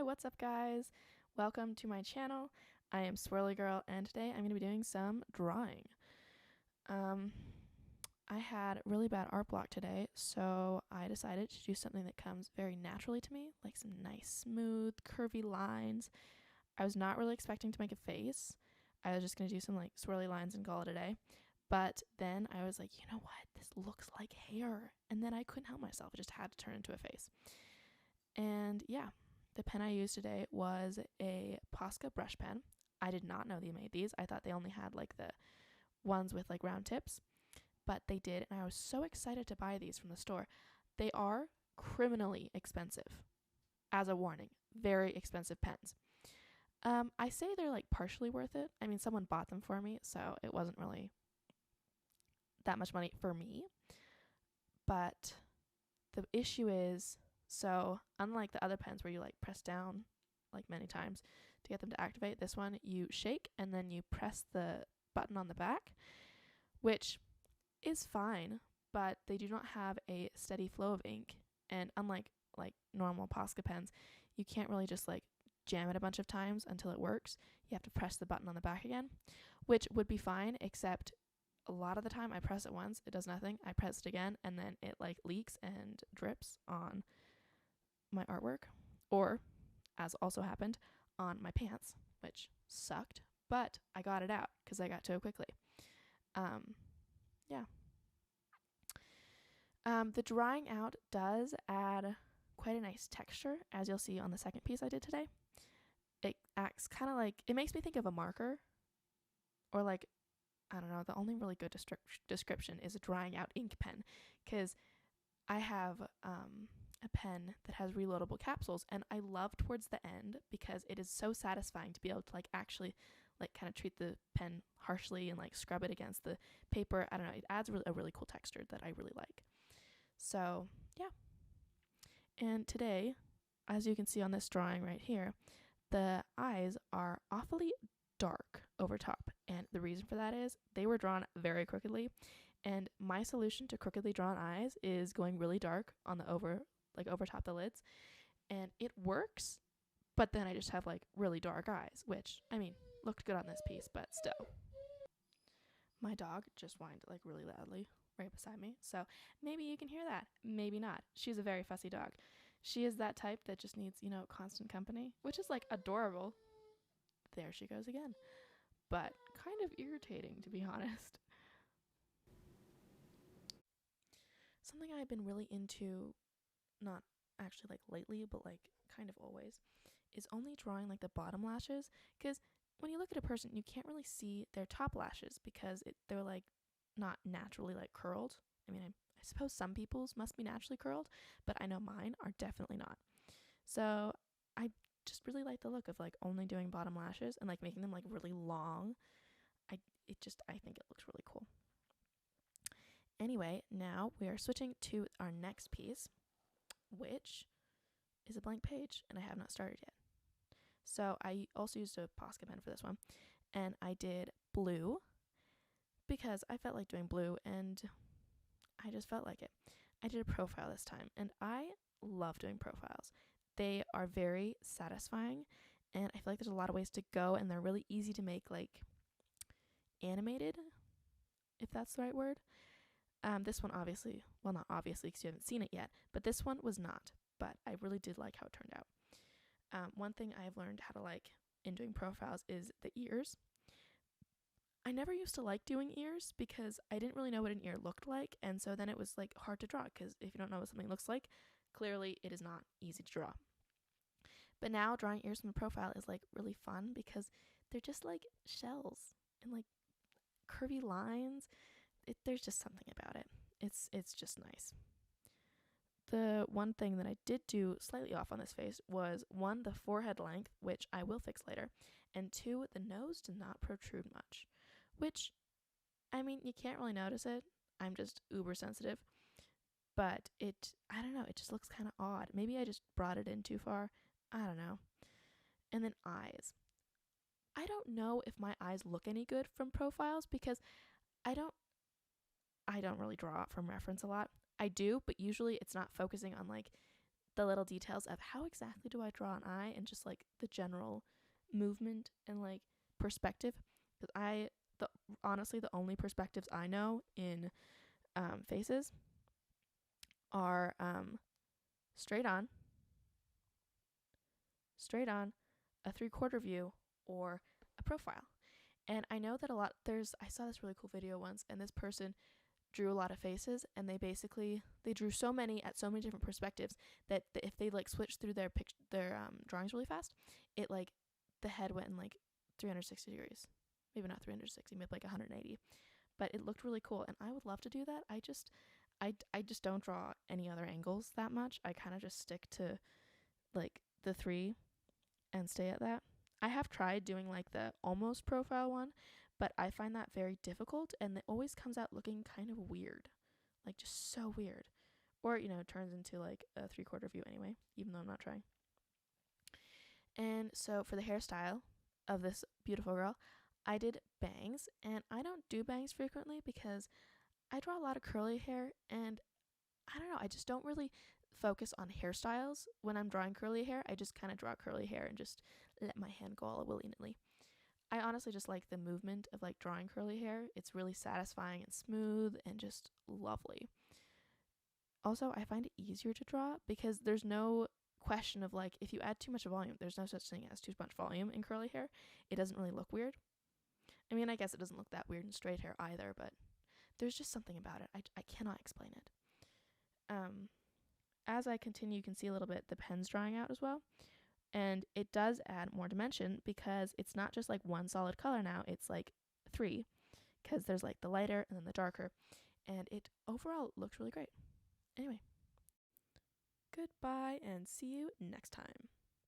what's up guys? Welcome to my channel. I am Swirly Girl and today I'm going to be doing some drawing. I had really bad art block today, so I decided to do something that comes very naturally to me, like some nice smooth curvy lines. I was not really expecting to make a face. I was just going to do some like swirly lines and call it a day. But then I was like, you know what? This looks like hair. And then I couldn't help myself. It just had to turn into a face. And yeah, the pen I used today was a Posca brush pen. I did not know they made these. I thought they only had like the ones with like round tips, but they did, and I was so excited to buy these from the store. They are criminally expensive. As a warning, very expensive pens. I say they're like partially worth it. I mean, someone bought them for me, so it wasn't really that much money for me. But the issue is, so unlike the other pens where you like press down like many times to get them to activate, this one you shake and then you press the button on the back, which is fine, but they do not have a steady flow of ink. And unlike like normal Posca pens, you can't really just like jam it a bunch of times until it works. You have to press the button on the back again, which would be fine, except a lot of the time I press it once, it does nothing. I press it again and then it like leaks and drips on my artwork, or as also happened on my pants, which sucked, but I got it out because I got to it quickly. Yeah. The drying out does add quite a nice texture, as you'll see on the second piece I did today. It acts kind of like, it makes me think of a marker, or like, I don't know, the only really good description is a drying out ink pen, because I have a pen that has reloadable capsules, and I love towards the end because it is so satisfying to be able to like actually like kind of treat the pen harshly and like scrub it against the paper. I don't know, it adds a really cool texture that I really like. So yeah. And today, as you can see on this drawing right here, the eyes are awfully dark over top, and the reason for that is they were drawn very crookedly, and my solution to crookedly drawn eyes is going really dark on the over top the lids, and it works, but then I just have like really dark eyes, which I mean looked good on this piece, but still. My dog just whined like really loudly right beside me, so maybe you can hear that, maybe not. She's a very fussy dog. She is that type that just needs, constant company, which is like adorable. There she goes again, but kind of irritating, to be honest. Something I've been really into, not actually like lately, but like kind of always, is only drawing like the bottom lashes, because when you look at a person, you can't really see their top lashes because they're like not naturally like curled. I mean, I suppose some people's must be naturally curled, but I know mine are definitely not. So I just really like the look of like only doing bottom lashes and like making them like really long. I think it looks really cool. Anyway, now we are switching to our next piece, which is a blank page, and I have not started yet. So I also used a Posca pen for this one, and I did blue because I felt like doing blue and I just felt like it. I did a profile this time, and I love doing profiles. They are very satisfying, and I feel like there's a lot of ways to go, and they're really easy to make like animated, if that's the right word. This one obviously, well, not obviously because you haven't seen it yet, but this one was not, but I really did like how it turned out. One thing I've learned how to like in doing profiles is the ears. I never used to like doing ears because I didn't really know what an ear looked like, and so then it was like hard to draw because if you don't know what something looks like, clearly it is not easy to draw. But now drawing ears from the profile is like really fun because they're just like shells and like curvy lines. There's just something about it. It's just nice. The one thing that I did do slightly off on this face was, one, the forehead length, which I will fix later, and two, the nose did not protrude much, which, I mean, you can't really notice it. I'm just uber sensitive, but I don't know, it just looks kind of odd. Maybe I just brought it in too far. I don't know. And then eyes. I don't know if my eyes look any good from profiles because I don't really draw from reference a lot. I do, but usually it's not focusing on like the little details of how exactly do I draw an eye and just like the general movement and like perspective. Because honestly, the only perspectives I know in faces are straight on, a 3/4 view, or a profile. And I know that I saw this really cool video once, and this person drew a lot of faces, and they drew so many at so many different perspectives that if they like switched through their drawings really fast, it like the head went in like 360 degrees. Maybe not 360, maybe like 180. But it looked really cool, and I would love to do that. I just don't draw any other angles that much. I kind of just stick to like the 3 and stay at that. I have tried doing like the almost profile one, but I find that very difficult, and it always comes out looking kind of weird. Like just so weird. Or, it turns into like a 3/4 view anyway, even though I'm not trying. And so for the hairstyle of this beautiful girl, I did bangs, and I don't do bangs frequently because I draw a lot of curly hair, and I don't know, I just don't really focus on hairstyles when I'm drawing curly hair. I just kind of draw curly hair and just let my hand go all willy-nilly. I honestly just like the movement of like drawing curly hair. It's really satisfying and smooth and just lovely. Also, I find it easier to draw because there's no question of like if you add too much volume. There's no such thing as too much volume in curly hair. It doesn't really look weird. I mean, I guess it doesn't look that weird in straight hair either, but there's just something about it. I cannot explain it. As I continue, you can see a little bit the pen's drying out as well. And it does add more dimension because it's not just like one solid color now, it's like 3, because there's like the lighter and then the darker. And it overall looks really great. Anyway, goodbye and see you next time.